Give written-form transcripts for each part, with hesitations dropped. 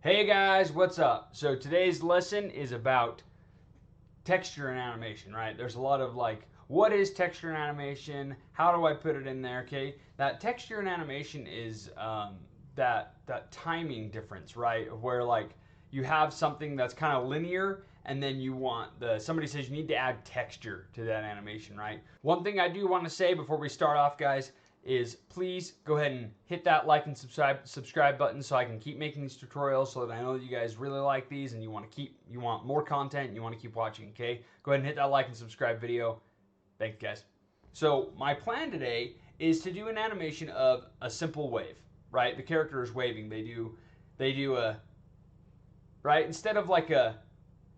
Hey guys, what's up? So today's lesson is about texture and animation, right? There's a lot of like, what is texture and animation? How do I put it in there? Okay, that texture and animation is that timing difference, right? Where like you have something that's kind of linear, and then you want somebody says you need to add texture to that animation, right? One thing I do want to say before we start off, guys, is please go ahead and hit that like and subscribe button so I can keep making these tutorials, so that I know that you guys really like these and you want more content and you want to keep watching. Okay, go ahead and hit that like and subscribe video. Thanks, guys. So my plan today is to do an animation of a simple wave, right? The character is waving. They do a, right, instead of like a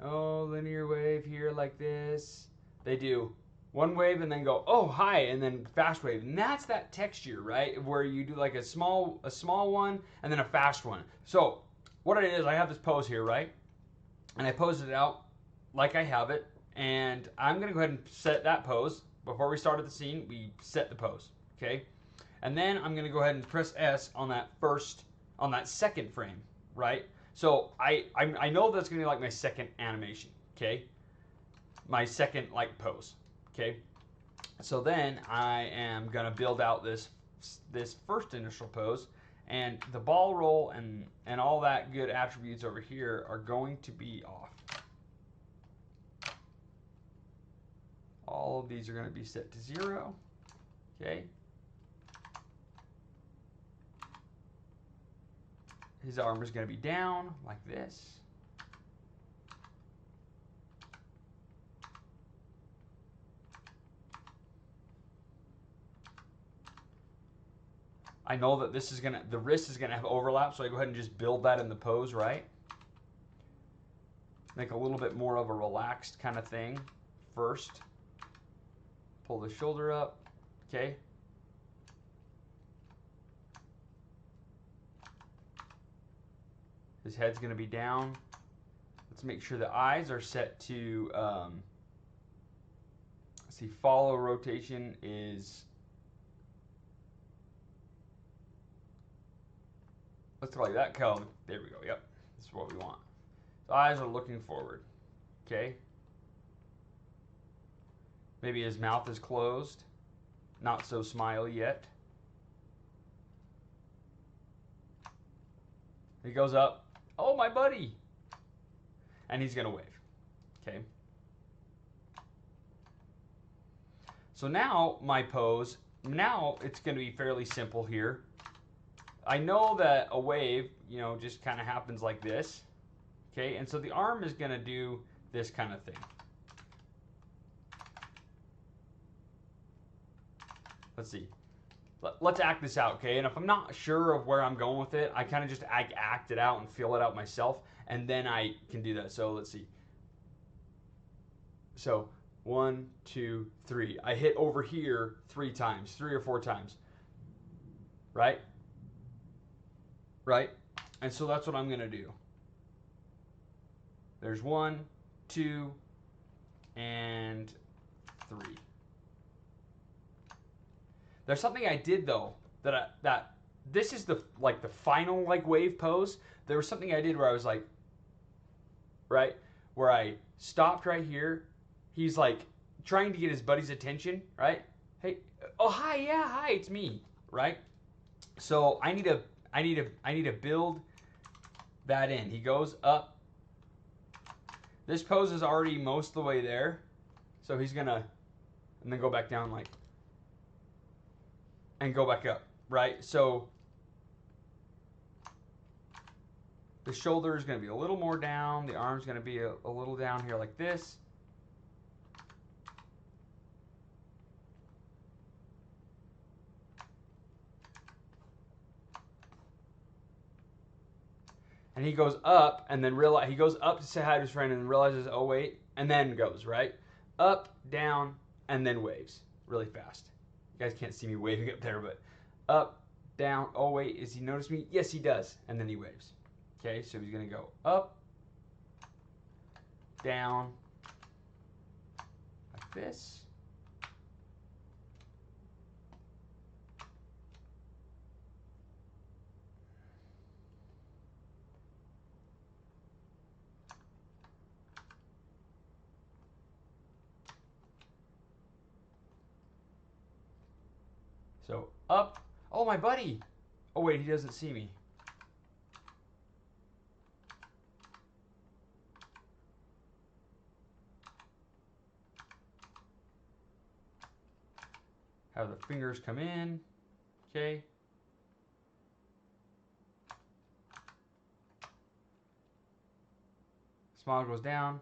linear wave here like this, they do one wave and then go, oh hi, and then fast wave. And that's that texture, right? Where you do like a small one and then a fast one. So what it is, I have this pose here, right? And I posed it out like I have it, and I'm gonna go ahead and set that pose. Before we started the scene, we set the pose, okay? And then I'm gonna go ahead and press S on that second frame, right? So I know that's gonna be like my second animation, okay? My second like pose, okay? So then I am gonna build out this first initial pose, and the ball roll and all that good attributes over here are going to be off. All of these are going to be set to 0, okay? His arm is going to be down like this. I know that the wrist is gonna have overlap, so I go ahead and just build that in the pose, right? Make a little bit more of a relaxed kind of thing first. Pull the shoulder up, okay? His head's gonna be down. Let's make sure the eyes are set to, see, follow rotation is, let's go like that color. There we go, yep, this is what we want. The eyes are looking forward, okay? Maybe his mouth is closed, not so smiley yet. He goes up, oh my buddy, and he's gonna wave, okay? So now my pose, now it's gonna be fairly simple here. I know that a wave, just kind of happens like this, okay? And so the arm is gonna do this kind of thing. Let's see. Let's act this out, okay? And if I'm not sure of where I'm going with it, I kind of just act it out and feel it out myself, and then I can do that. So let's see. So 1, 2, 3. I hit over here 3 times, 3 or 4 times, right? Right? And so that's what I'm gonna do. There's 1, 2, and 3. There's something I did though that this is the final like wave pose. There was something I did where I was like, right, where I stopped right here. He's like trying to get his buddy's attention, right? Hey, oh hi, yeah, hi, it's me, right? So I need to build that in. He goes up. This pose is already most of the way there, so he's gonna, and then go back down like, and go back up, right? So the shoulder is going to be a little more down. The arm's going to be a little down here like this. And he goes up, and then he goes up to say hi to his friend, and then realizes, oh wait, and then goes, right? Up, down, and then waves really fast. You guys can't see me waving up there, but up, down, oh wait, is he notice me? Yes, he does. And then he waves. Okay, so he's gonna go up, down, like this. So up. Oh, my buddy. Oh, wait, he doesn't see me. Have the fingers come in. Okay. Smile goes down.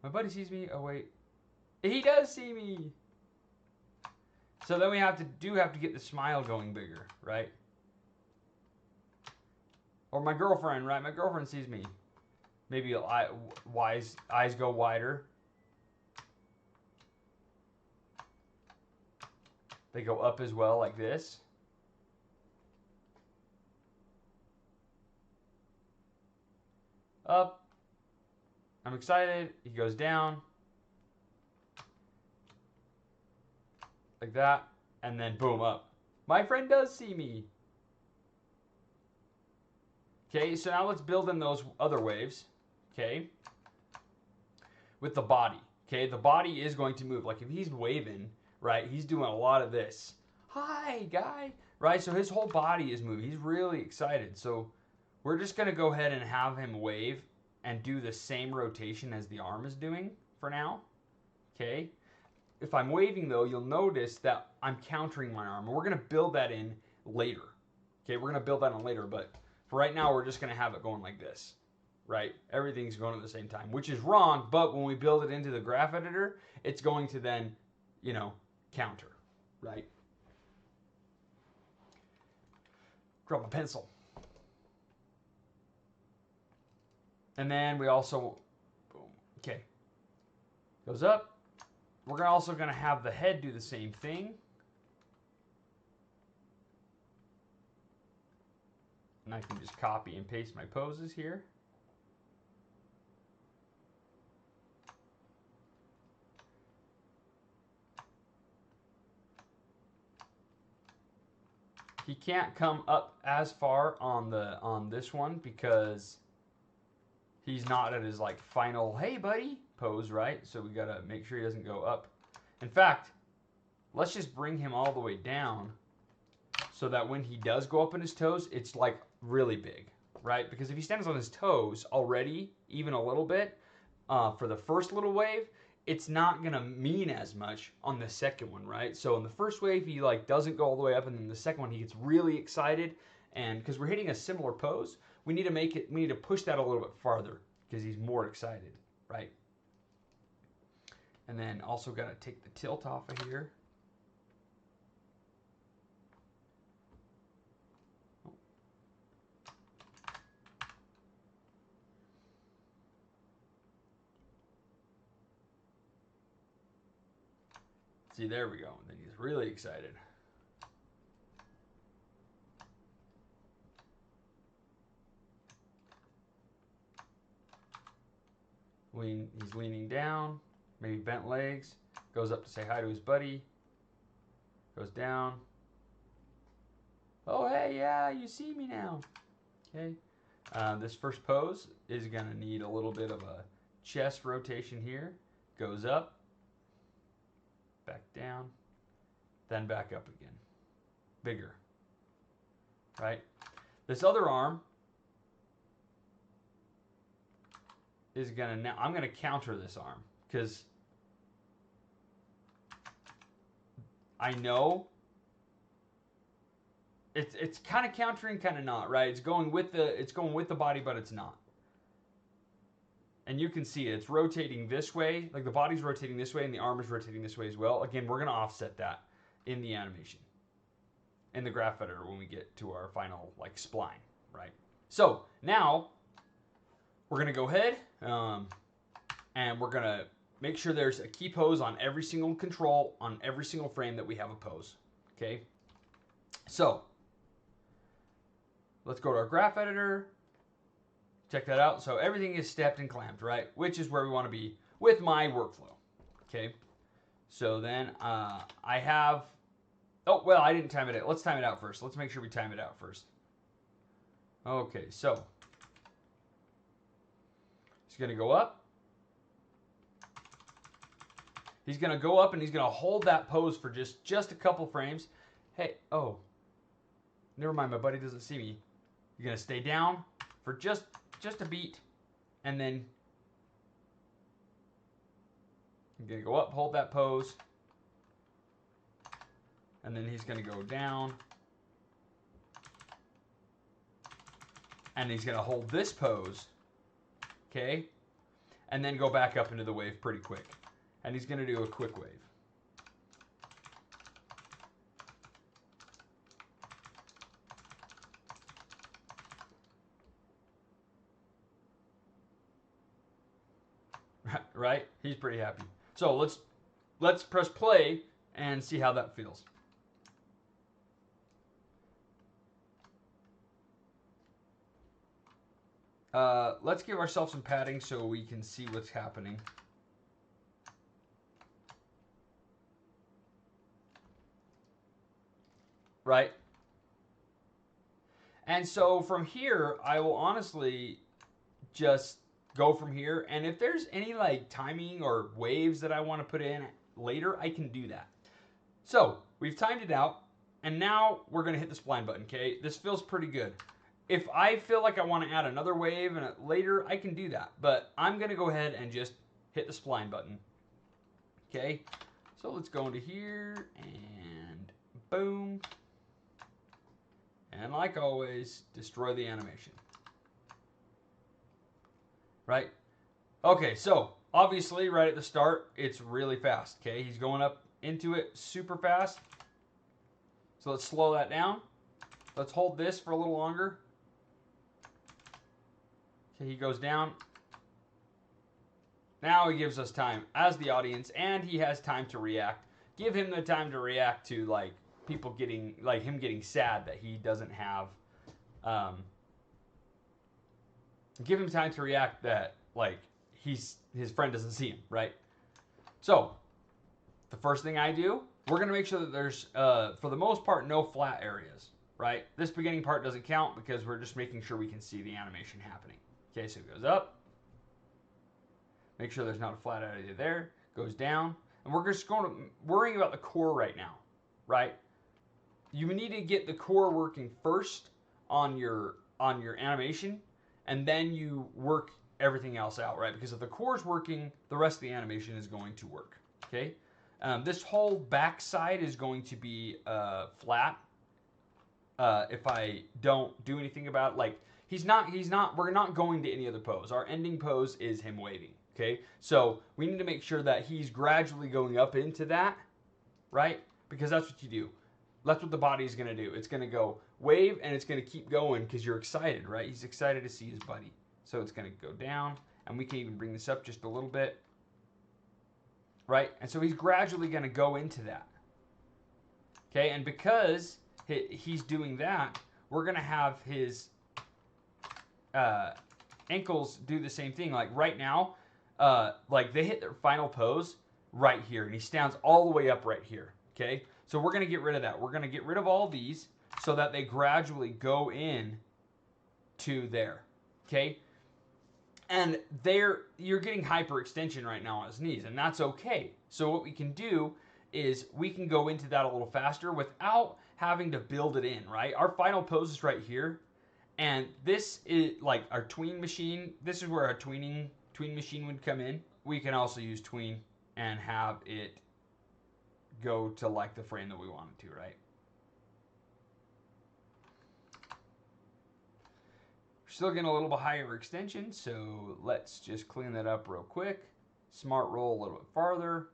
My buddy sees me. Oh, wait. He does see me. So then we have to get the smile going bigger, right? Or my girlfriend, right? My girlfriend sees me. Maybe eyes go wider. They go up as well, like this. Up. I'm excited. He goes down. Like that. And then boom, up. My friend does see me. Okay, so now let's build in those other waves. Okay. With the body. Okay, the body is going to move. Like if he's waving, right, he's doing a lot of this. Hi, guy. Right, so his whole body is moving. He's really excited. So we're just going to go ahead and have him wave and do the same rotation as the arm is doing for now. Okay. If I'm waving, though, you'll notice that I'm countering my arm. And we're going to build that in later. Okay, we're going to build that in later. But for right now, we're just going to have it going like this. Right? Everything's going at the same time, which is wrong. But when we build it into the graph editor, it's going to then, you know, counter. Right? Grab a pencil. And then we also, boom, okay, goes up. We're also going to have the head do the same thing. And I can just copy and paste my poses here. He can't come up as far on this one because he's not at his like final hey buddy pose, right? So we gotta make sure he doesn't go up. In fact, let's just bring him all the way down so that when he does go up on his toes, it's like really big, right? Because if he stands on his toes already, even a little bit, for the first little wave, it's not gonna mean as much on the second one, right? So in the first wave, he like doesn't go all the way up, and then the second one, he gets really excited, and because we're hitting a similar pose, we need to push that a little bit farther because he's more excited, right? And then also got to take the tilt off of here. See, there we go. And then he's really excited. He's leaning down, maybe bent legs, goes up to say hi to his buddy, goes down. Oh, hey, yeah, you see me now. Okay. This first pose is going to need a little bit of a chest rotation here. Goes up, back down, then back up again. Bigger. Right? This other arm is going to, now I'm going to counter this arm because I know it's kind of countering, kind of not, right? It's going with the body, but it's not. And you can see it. It's rotating this way, like the body's rotating this way and the arm is rotating this way as well. Again, we're going to offset that in the animation, in the graph editor when we get to our final like spline, right? So now we're going to go ahead and we're going to make sure there's a key pose on every single control, on every single frame that we have a pose, okay? So let's go to our graph editor. Check that out. So everything is stepped and clamped, right? Which is where we want to be with my workflow. Okay. So then I have, oh, well, I didn't time it out. Let's time it out first. Let's make sure we time it out first. Okay. So he's going to go up. He's going to go up and he's going to hold that pose for just a couple frames. hey, oh, never mind, my buddy doesn't see me. You're gonna stay down for just a beat, and then you're gonna go up, hold that pose, and then he's gonna go down, and he's gonna hold this pose, okay, and then go back up into the wave pretty quick, and he's gonna do a quick wave. Right? He's pretty happy. So let's press play and see how that feels. Let's give ourselves some padding so we can see what's happening. Right? And so from here, I will honestly just go from here, and if there's any like timing or waves that I want to put in later, I can do that. So we've timed it out, and now we're going to hit the spline button. Okay, this feels pretty good. If I feel like I want to add another wave and later, I can do that, but I'm going to go ahead and just hit the spline button. Okay, so let's go into here and boom, and like always, destroy the animation. Right? Okay, so obviously right at the start, it's really fast. Okay, he's going up into it super fast. So let's slow that down. Let's hold this for a little longer. Okay, he goes down. Now he gives us time as the audience, and he has time to react. Give him the time to react to like people getting, like him getting sad that he doesn't have, give him time to react that like his friend doesn't see him, right? So the first thing I do, we're gonna make sure that there's for the most part no flat areas, right? This beginning part doesn't count because we're just making sure we can see the animation happening. Okay, so it goes up, make sure there's not a flat area there, goes down, and we're just going to worrying about the core right now, right? You need to get the core working first on your animation, and then you work everything else out, right? Because if the core is working, the rest of the animation is going to work, okay? This whole back side is going to be flat if I don't do anything about it. Like, we're not going to any other pose. Our ending pose is him waving, okay? So we need to make sure that he's gradually going up into that, right? Because that's what you do. That's what the body is going to do. It's going to go wave, and it's going to keep going because you're excited, right? He's excited to see his buddy. So it's going to go down, and we can even bring this up just a little bit, right? And so he's gradually going to go into that, okay? And because he's doing that, we're going to have his ankles do the same thing. Like right now, like they hit their final pose right here, and he stands all the way up right here, okay? So we're going to get rid of that. We're going to get rid of all of these so that they gradually go in to there, okay? And you're getting hyperextension right now on his knees, and that's okay. So what we can do is we can go into that a little faster without having to build it in, right? Our final pose is right here, and this is like our tween machine. This is where our tween machine would come in. We can also use tween and have it go to like the frame that we want it to, right? We're still getting a little bit higher extension, so let's just clean that up real quick. Smart roll a little bit farther.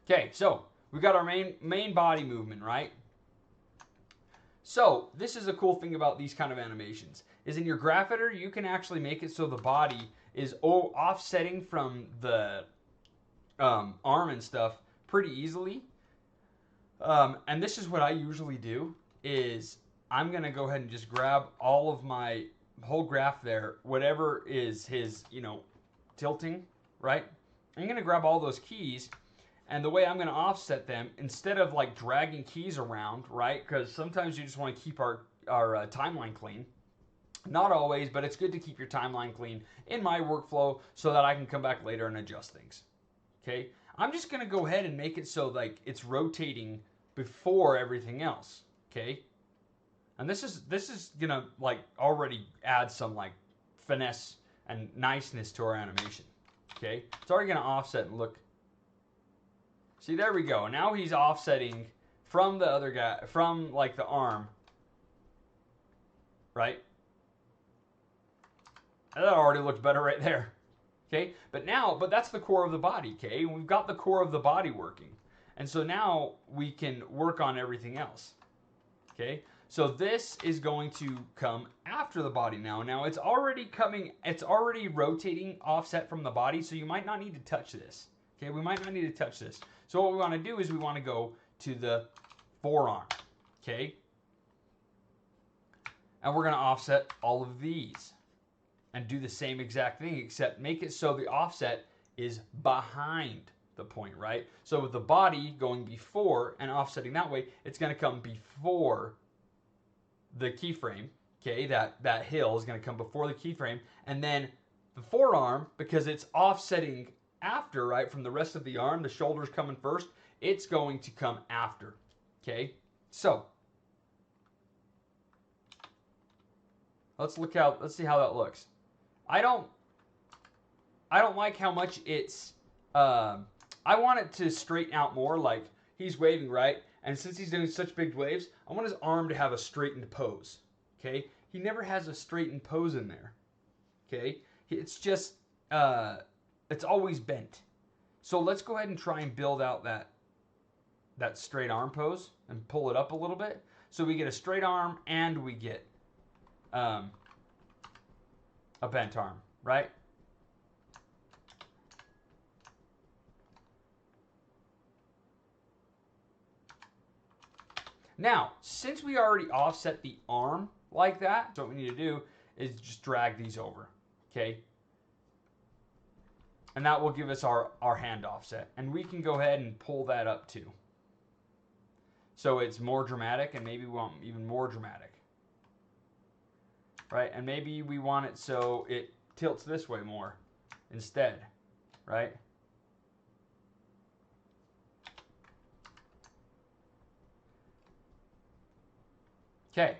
Okay, so we've got our main body movement, right? So this is a cool thing about these kind of animations, is in your graph editor, you can actually make it so the body is offsetting from the arm and stuff pretty easily. And this is what I usually do, is I'm going to go ahead and just grab all of my whole graph there, whatever is his, tilting, right? I'm going to grab all those keys, and the way I'm going to offset them, instead of like dragging keys around, right? Because sometimes you just want to keep our timeline clean. Not always, but it's good to keep your timeline clean in my workflow so that I can come back later and adjust things. Okay, I'm just gonna go ahead and make it so like it's rotating before everything else. Okay, and this is gonna like already add some like finesse and niceness to our animation. Okay, it's already gonna offset and look. See, there we go. Now he's offsetting from the other guy, from like the arm, right? That already looks better right there. Okay, but that's the core of the body. Okay, we've got the core of the body working, and so now we can work on everything else. Okay, so this is going to come after the body now. Now it's already rotating offset from the body, so you might not need to touch this. Okay, we might not need to touch this. So what we want to do is we want to go to the forearm. Okay, and we're going to offset all of these and do the same exact thing, except make it so the offset is behind the point, right? So with the body going before and offsetting that way, it's going to come before the keyframe. Okay, that hill is going to come before the keyframe, and then the forearm, because it's offsetting after, right, from the rest of the arm, the shoulder's coming first, it's going to come after. Okay, so let's see how that looks. I don't like how much it's I want it to straighten out more. Like he's waving, right? And since he's doing such big waves, I want his arm to have a straightened pose. Okay, he never has a straightened pose in there. Okay, it's just it's always bent. So let's go ahead and try and build out that straight arm pose and pull it up a little bit, so we get a straight arm and we get a bent arm, right? Now, since we already offset the arm like that, so what we need to do is just drag these over, okay? And that will give us our hand offset. And we can go ahead and pull that up too. So it's more dramatic, and maybe we want even more dramatic. Right? And maybe we want it so it tilts this way more instead, right? Okay,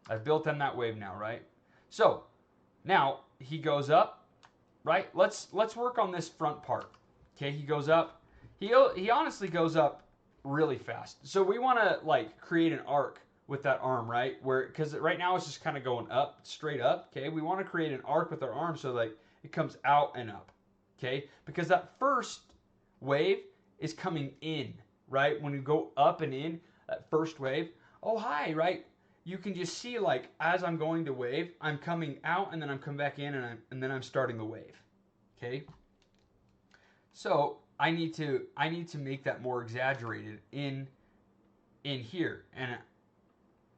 I've built in that wave now, right? So now he goes up, right? Let's work on this front part. Okay, he goes up. He honestly goes up really fast. So we want to like create an arc with that arm, right? Where because right now it's just kind of going up, straight up. Okay, we want to create an arc with our arm so like it comes out and up. Okay, because that first wave is coming in, right? When you go up and in, that first wave. Oh, hi, right? You can just see like as I'm going to wave, I'm coming out and then I'm coming back in and then I'm starting the wave. Okay? So I need to make that more exaggerated in here, and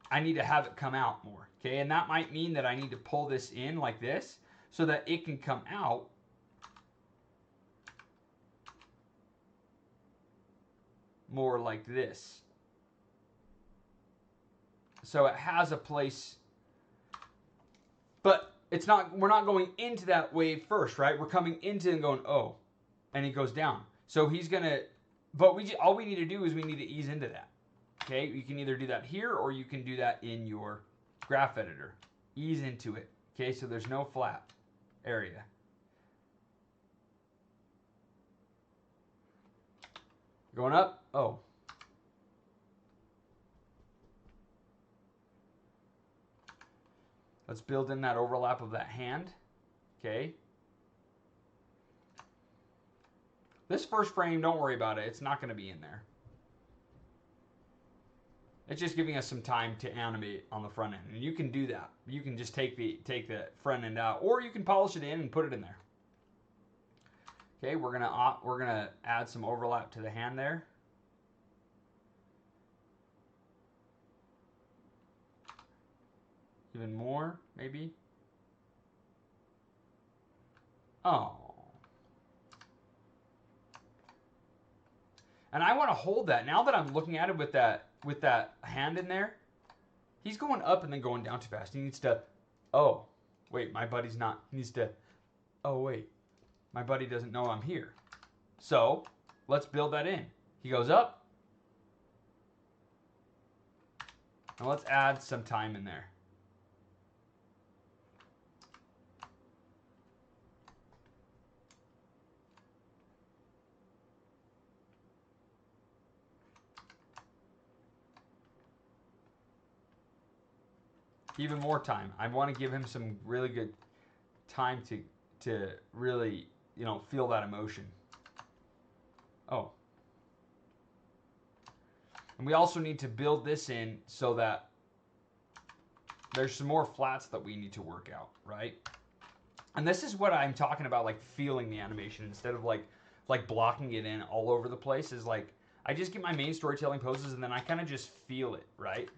I need to have it come out more. Okay? And that might mean that I need to pull this in like this so that it can come out more like this. So it has a place, but it's not. We're not going into that wave first, right? We're coming into and going, oh, and he goes down. So he's gonna, but all we need to do is we need to ease into that. Okay, you can either do that here or you can do that in your graph editor. Ease into it. Okay, so there's no flat area. Going up. Oh. Let's build in that overlap of that hand. Okay. This first frame, don't worry about it. It's not going to be in there. It's just giving us some time to animate on the front end. And you can do that. You can just take the front end out, or you can polish it in and put it in there. Okay, we're gonna add some overlap to the hand there. Even more, maybe. Oh. And I want to hold that. Now that I'm looking at it with that hand in there, he's going up and then going down too fast. He needs to Oh, wait, my buddy's not. He needs to. Oh, wait, my buddy doesn't know I'm here. So let's build that in. He goes up. And let's add some time in there. Even more time. I want to give him some really good time to really, you know, feel that emotion. Oh. And we also need to build this in so that there's some more flats that we need to work out, right? And this is what I'm talking about, like feeling the animation instead of like blocking it in all over the place. Is like I just get my main storytelling poses and then I kind of just feel it, right?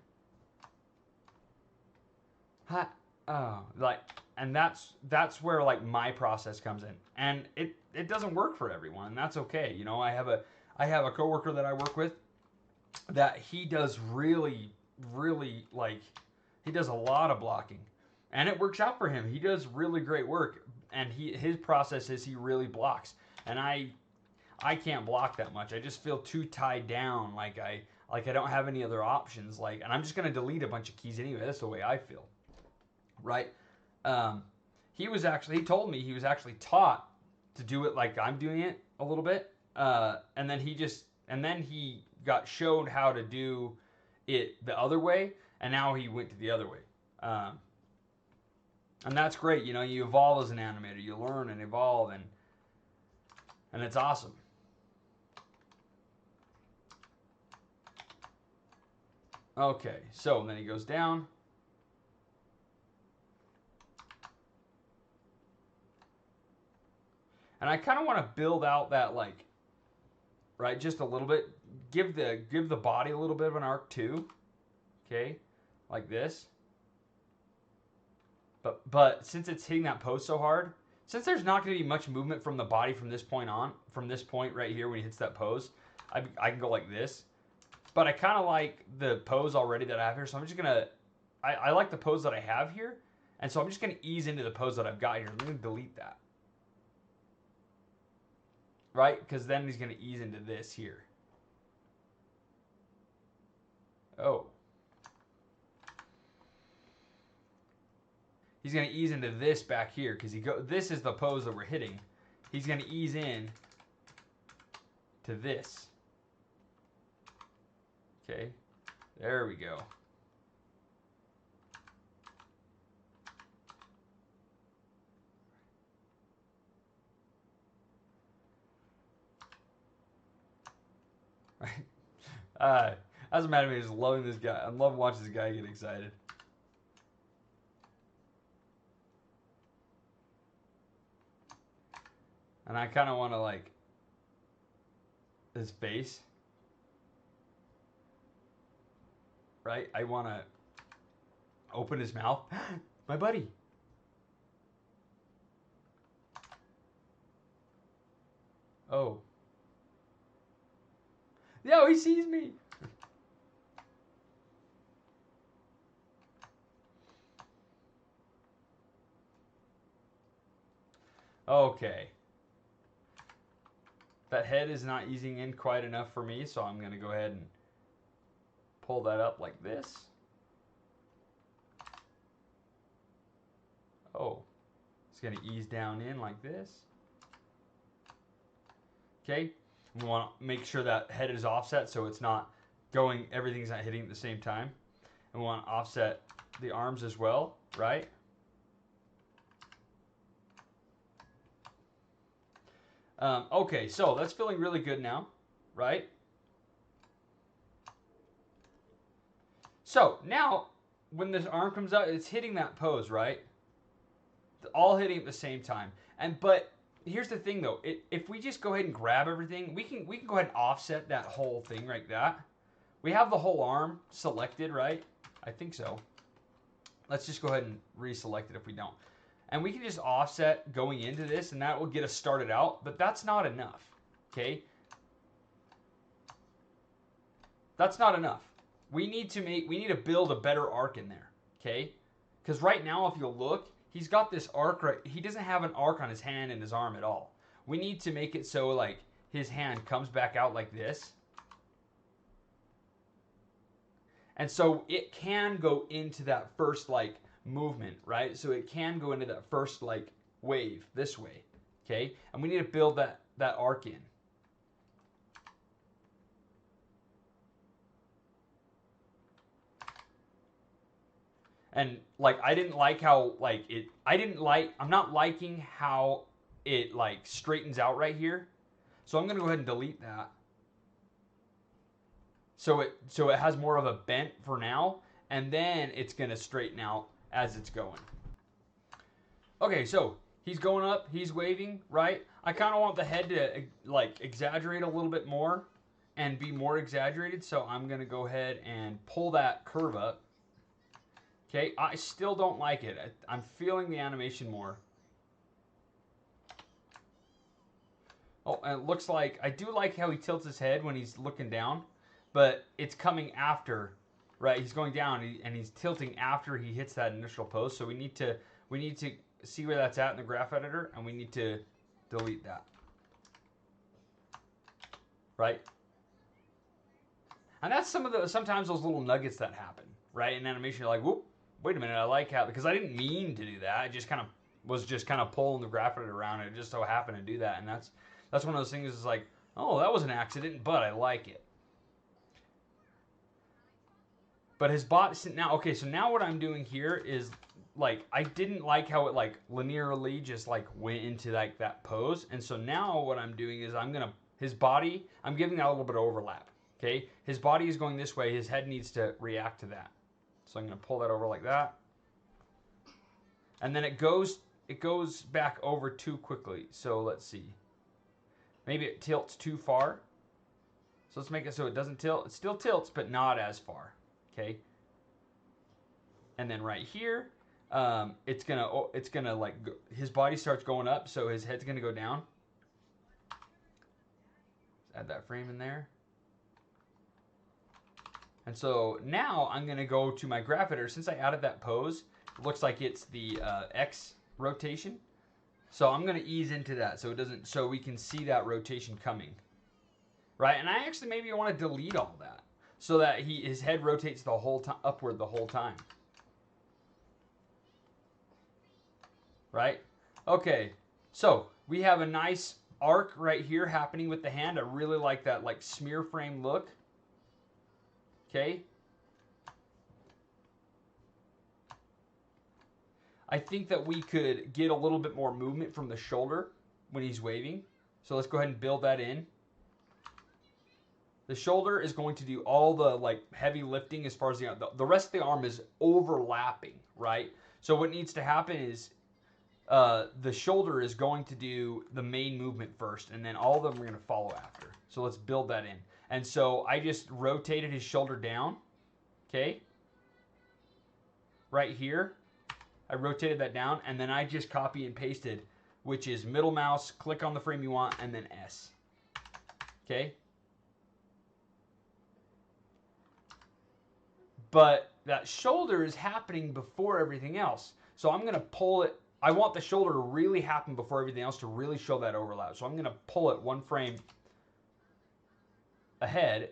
Oh, like, and that's where like my process comes in, and it doesn't work for everyone, and that's okay. You know, I have a coworker that I work with that he does really like he does a lot of blocking, and it works out for him. He does really great work, and his process is he really blocks, and I can't block that much. I just feel too tied down, like I don't have any other options, like, and I'm just gonna delete a bunch of keys anyway. That's the way I feel. Right? He told me he was actually taught to do it like I'm doing it a little bit, and then he got showed how to do it the other way, and now he went to the other way, and that's great. You know, you evolve as an animator, you learn and evolve, and it's awesome. Okay, so then he goes down. And I kind of want to build out that, like, right, just a little bit. Give the body a little bit of an arc too. Okay, like this. But since it's hitting that pose so hard, since there's not going to be much movement from the body from this point right here when he hits that pose, I can go like this. But I kind of like the pose already that I have here, so I'm just gonna. I like the pose that I have here, and so I'm just gonna ease into the pose that I've got here. I'm gonna delete that. Right? Because then he's going to ease into this here. Oh. He's going to ease into this back here because this is the pose that we're hitting. He's going to ease in to this. Okay. There we go. Right. Doesn't matter to me, just loving this guy. I'm loving watching this guy get excited. And I kind of want to, like, his face. Right? I want to open his mouth. My buddy. Oh. No, he sees me. Okay. That head is not easing in quite enough for me, so I'm going to go ahead and pull that up like this. Oh, it's going to ease down in like this. Okay, we want to make sure that head is offset so it's not going, everything's not hitting at the same time. And we want to offset the arms as well, right? Okay, so that's feeling really good now, right? So now, when this arm comes out, it's hitting that pose, right? All hitting at the same time. But here's the thing, though. If we just go ahead and grab everything, we can go ahead and offset that whole thing like that. We have the whole arm selected, right? I think so. Let's just go ahead and reselect it if we don't. And we can just offset going into this, and that will get us started out. But that's not enough, okay? That's not enough. We need to build a better arc in there, okay? Because right now, if you'll look, he's got this arc right. He doesn't have an arc on his hand and his arm at all. We need to make it so like his hand comes back out like this. And so it can go into that first like movement, right? So it can go into that first like wave this way, okay? And we need to build that arc in. And like I didn't like how like it I'm not liking how it like straightens out right here. So I'm going to go ahead and delete that. So it has more of a bent for now, and then it's going to straighten out as it's going. Okay, so he's going up, he's waving, right? I kind of want the head to like exaggerate a little bit more and be more exaggerated, so I'm going to go ahead and pull that curve up. Okay, I still don't like it. I'm feeling the animation more. Oh, and it looks like, I do like how he tilts his head when he's looking down, but it's coming after, right? He's going down and he's tilting after he hits that initial pose. So we need to see where that's at in the graph editor, and we need to delete that, right? And that's sometimes those little nuggets that happen, right? In animation, you're like, whoop, wait a minute, I like how, because I didn't mean to do that. I just kind of was pulling the graph editor around, and it just so happened to do that. And that's one of those things is like, oh, that was an accident, but I like it. But his bot now, okay, so now what I'm doing here is like, I didn't like how it like linearly just like went into like that pose. And so now what I'm doing is his body, I'm giving that a little bit of overlap. Okay, his body is going this way, his head needs to react to that. So I'm going to pull that over like that. And then it goes back over too quickly. So let's see. Maybe it tilts too far. So let's make it so it doesn't tilt. It still tilts, but not as far. Okay. And then right here, it's gonna like his body starts going up, so his head's gonna go down. Let's add that frame in there. And so now I'm gonna go to my graph editor. Since I added that pose, it looks like it's the X rotation. So I'm gonna ease into that so we can see that rotation coming. Right, and I actually maybe want to delete all that so that his head rotates the whole time upward the whole time. Right? Okay. So, we have a nice arc right here happening with the hand. I really like that like smear frame look. Okay? I think that we could get a little bit more movement from the shoulder when he's waving. So let's go ahead and build that in. The shoulder is going to do all the like heavy lifting as far as the rest of the arm is overlapping, right? So what needs to happen is the shoulder is going to do the main movement first, and then all of them are going to follow after. So let's build that in. And so I just rotated his shoulder down, okay? Right here, I rotated that down, and then I just copy and pasted, which is middle mouse, click on the frame you want, and then S, okay? But that shoulder is happening before everything else. So I'm going to pull it. I want the shoulder to really happen before everything else to really show that overlap. So I'm going to pull it one frame ahead,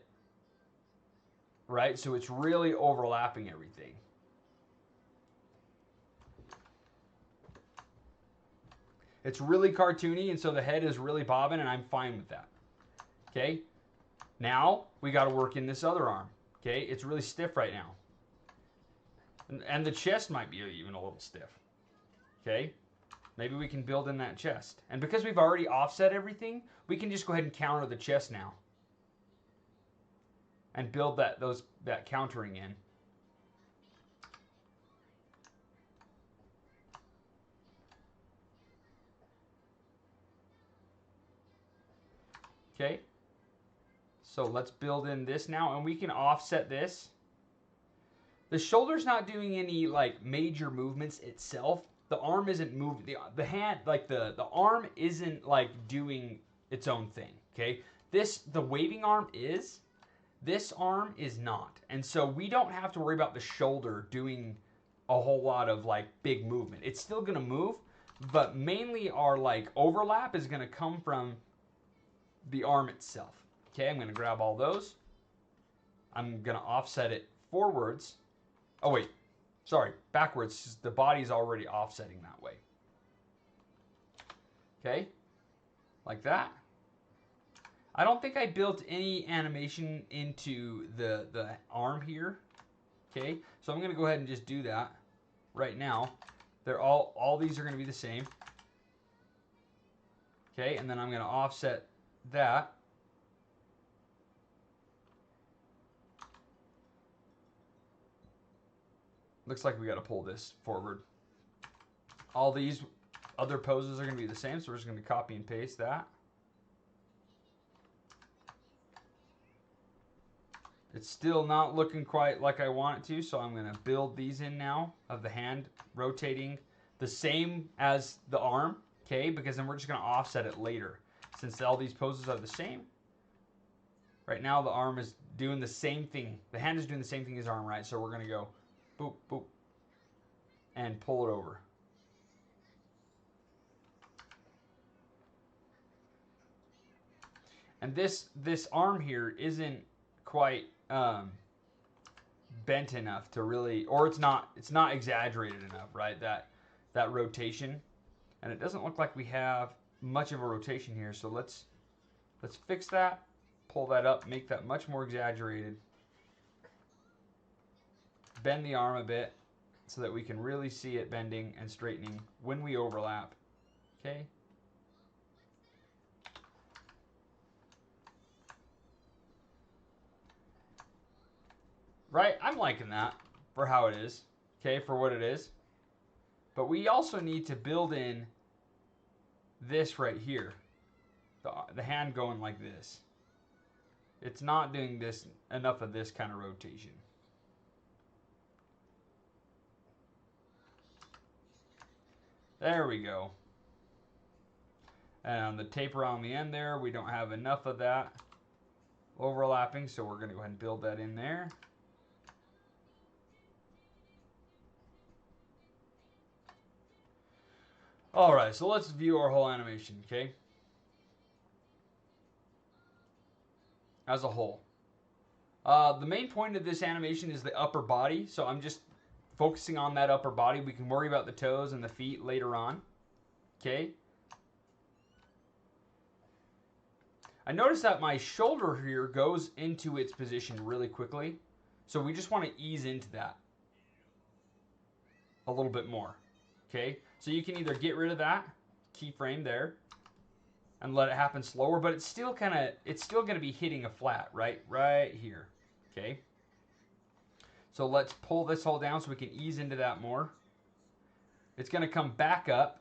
right? So it's really overlapping everything. It's really cartoony, and so the head is really bobbing, and I'm fine with that. Okay? Now, we got to work in this other arm. Okay? It's really stiff right now. And the chest might be even a little stiff. Okay? Maybe we can build in that chest. And because we've already offset everything, we can just go ahead and counter the chest now. And build that countering in. Okay? So let's build in this now, and we can offset this. The shoulder's not doing any like major movements itself. The arm isn't moving. The hand, like the arm isn't like doing its own thing. Okay? The waving arm is. This arm is not. And so we don't have to worry about the shoulder doing a whole lot of like big movement. It's still going to move, but mainly our like overlap is going to come from the arm itself. Okay, I'm going to grab all those. I'm going to offset it forwards. Oh wait, sorry, backwards. The body's already offsetting that way. Okay, like that. I don't think I built any animation into the arm here. Okay, so I'm going to go ahead and just do that right now. They're all these are going to be the same. Okay, and then I'm going to offset that. Looks like we got to pull this forward. All these other poses are going to be the same, so we're just going to copy and paste that. It's still not looking quite like I want it to, so I'm going to build these in now of the hand rotating the same as the arm, okay? Because then we're just going to offset it later. Since all these poses are the same, right now the arm is doing the same thing. The hand is doing the same thing as arm, right? So we're going to go boop, boop, and pull it over. And this arm here isn't quite bent enough to really, or it's not exaggerated enough, right? That rotation, and it doesn't look like we have much of a rotation here. So let's fix that, pull that up, make that much more exaggerated, bend the arm a bit so that we can really see it bending and straightening when we overlap. Okay. Right, I'm liking that for how it is, okay, for what it is. But we also need to build in this right here, the hand going like this. It's not doing this enough of this kind of rotation. There we go. And on the taper on the end there, we don't have enough of that overlapping, so we're going to go ahead and build that in there. All right, so let's view our whole animation, okay? As a whole. The main point of this animation is the upper body, so I'm just focusing on that upper body. We can worry about the toes and the feet later on, okay? I notice that my shoulder here goes into its position really quickly, so we just want to ease into that a little bit more, okay? So you can either get rid of that keyframe there and let it happen slower, but it's still going to be hitting a flat right here, okay? So let's pull this all down so we can ease into that more. It's going to come back up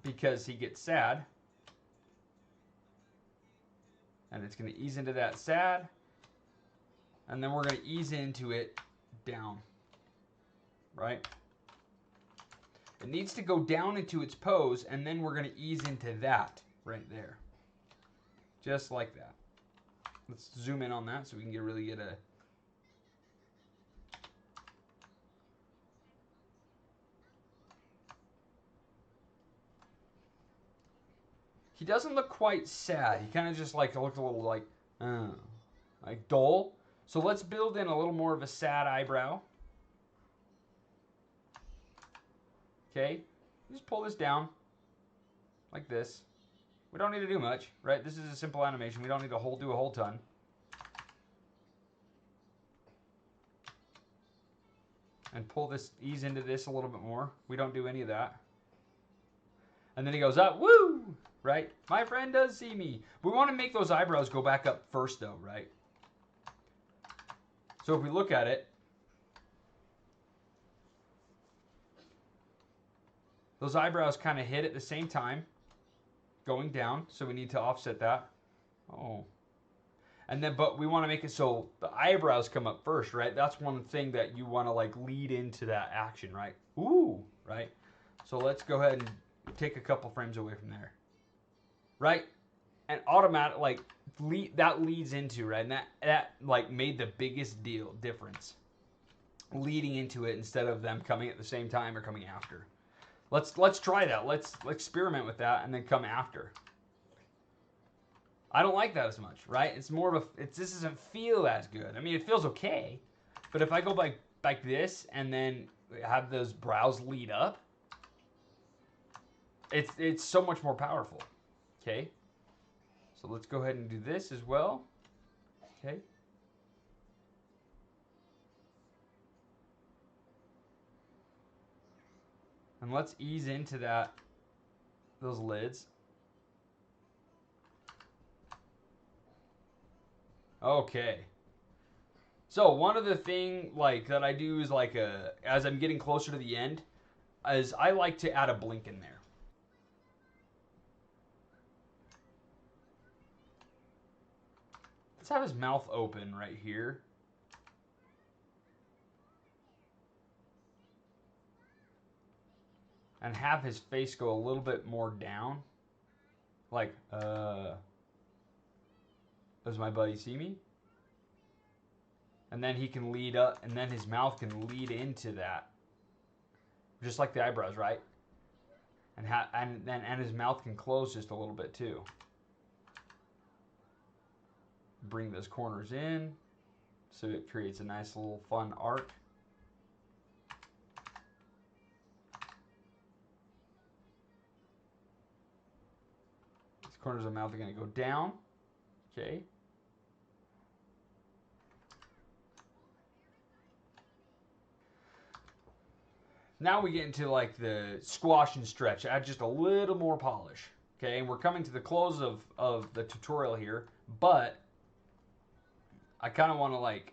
because he gets sad. And it's going to ease into that sad. And then we're going to ease into it down, right? It needs to go down into its pose, and then we're going to ease into that right there. Just like that. Let's zoom in on that so we can really get a... He doesn't look quite sad. He kind of just looks a little like dull. So let's build in a little more of a sad eyebrow. Okay, just pull this down like this. We don't need to do much, right? This is a simple animation. We don't need to do a whole ton. And pull this, ease into this a little bit more. We don't do any of that. And then he goes up, woo, right? My friend does see me. We want to make those eyebrows go back up first though, right? So if we look at it, those eyebrows kind of hit at the same time, going down, so we need to offset that. Oh. And then, but we want to make it so the eyebrows come up first, right? That's one thing that you want to lead into that action, right? Ooh, right? So let's go ahead and take a couple frames away from there, right? And automatic, that leads into, right? And that made the biggest difference. leading into it instead of them coming at the same time or coming after. Let's try that. Let's experiment with that and then come after. I don't like that as much, right? It's more of a, this doesn't feel as good. I mean, it feels okay, but if I go like this and then have those brows lead up, it's so much more powerful. Okay, so let's go ahead and do this as well. Okay. And let's ease into those lids. Okay. So one of the thing like that I do is like as I'm getting closer to the end, is I like to add a blink in there. Let's have his mouth open right here. And have his face go a little bit more down. Like, does my buddy see me? And then he can lead up, and then his mouth can lead into that. Just like the eyebrows, right? And his mouth can close just a little bit too. Bring those corners in, so it creates a nice little fun arc. These corners of the mouth are going to go down. Okay. Now we get into like the squash and stretch. Add just a little more polish. Okay, and we're coming to the close of the tutorial here, but I kind of want to like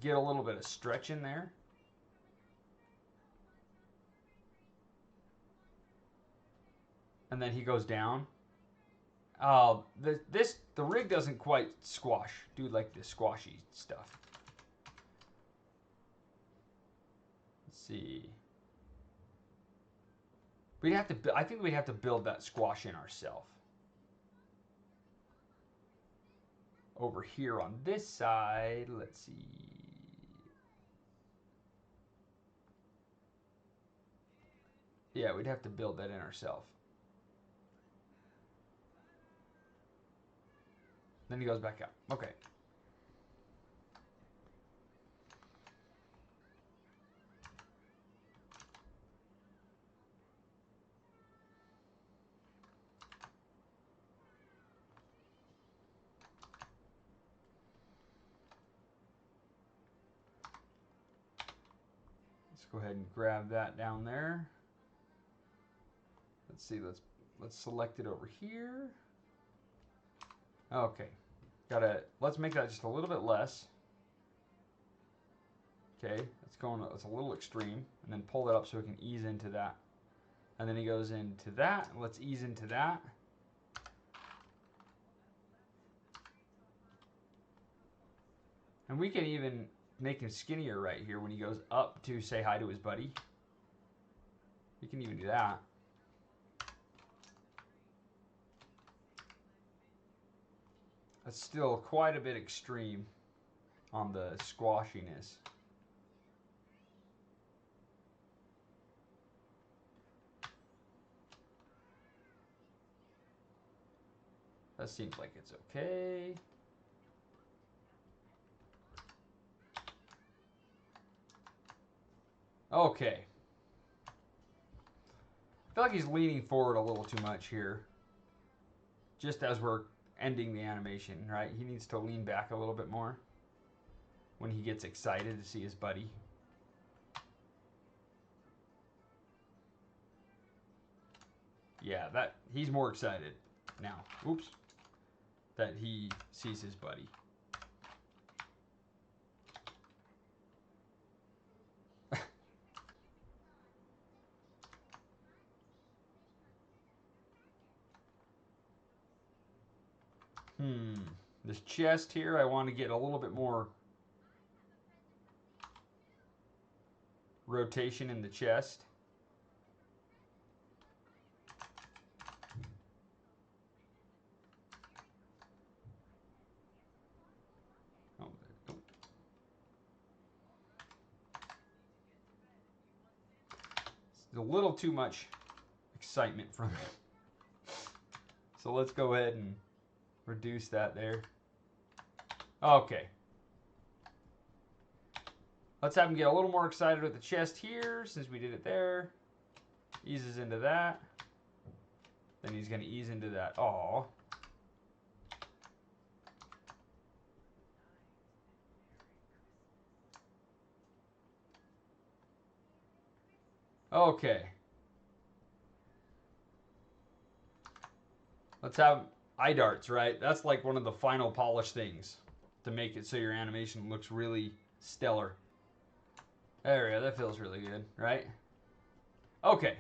get a little bit of stretch in there. And then he goes down. The rig doesn't quite do like the squashy stuff. Let's see. I think we'd have to build that squash in ourselves. Over here on this side, let's see. Yeah, we'd have to build that in ourselves. Then he goes back out. Okay. Let's go ahead and grab that down there. Let's see, let's select it over here. Okay. Let's make that just a little bit less. Okay, it's a little extreme. And then pull that up so we can ease into that. And then he goes into that. Let's ease into that. And we can even make him skinnier right here when he goes up to say hi to his buddy. We can even do that. That's still quite a bit extreme on the squashiness. That seems like it's okay. Okay. I feel like he's leaning forward a little too much here. Just as we're ending the animation, right? He needs to lean back a little bit more when he gets excited to see his buddy. Yeah, he's more excited now. Oops. That he sees his buddy. This chest here, I want to get a little bit more rotation in the chest. There's a little too much excitement from it. So let's go ahead and reduce that there. Okay. Let's have him get a little more excited with the chest here, since we did it there. Eases into that. Then he's going to ease into that. Aww. Okay. Let's have eye darts, right? That's like one of the final polish things to make it so your animation looks really stellar. There we go. That feels really good, right? Okay.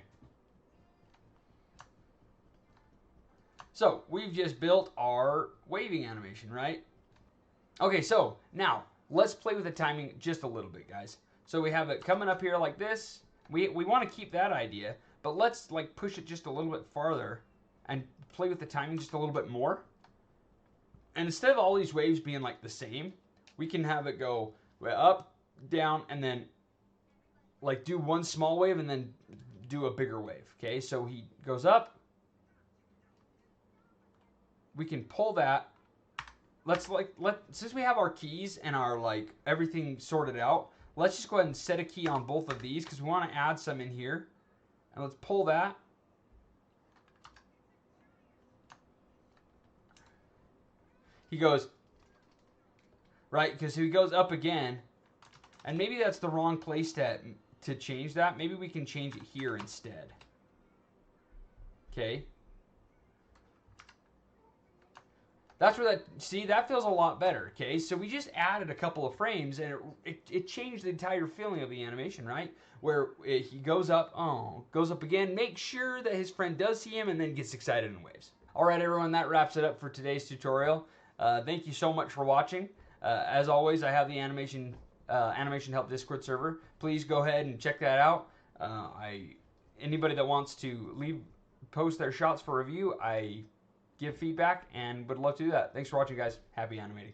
So we've just built our waving animation, right? Okay, so now let's play with the timing just a little bit, guys. So we have it coming up here like this. We want to keep that idea, but let's like push it just a little bit farther and play with the timing just a little bit more. And instead of all these waves being like the same, we can have it go up, down, and then like do one small wave and then do a bigger wave. Okay, so he goes up. We can pull that. Since we have our keys and our like everything sorted out, let's just go ahead and set a key on both of these because we want to add some in here. And let's pull that. He goes, right, because he goes up again. And maybe that's the wrong place to change that. Maybe we can change it here instead. Okay. That's where that feels a lot better, okay? So we just added a couple of frames, and it changed the entire feeling of the animation, right? Where he goes up again, make sure that his friend does see him, and then gets excited and waves. All right, everyone, that wraps it up for today's tutorial. Thank you so much for watching. As always, I have the Animation Help Discord server. Please go ahead and check that out. Anybody that wants to post their shots for review, I give feedback and would love to do that. Thanks for watching, guys. Happy animating.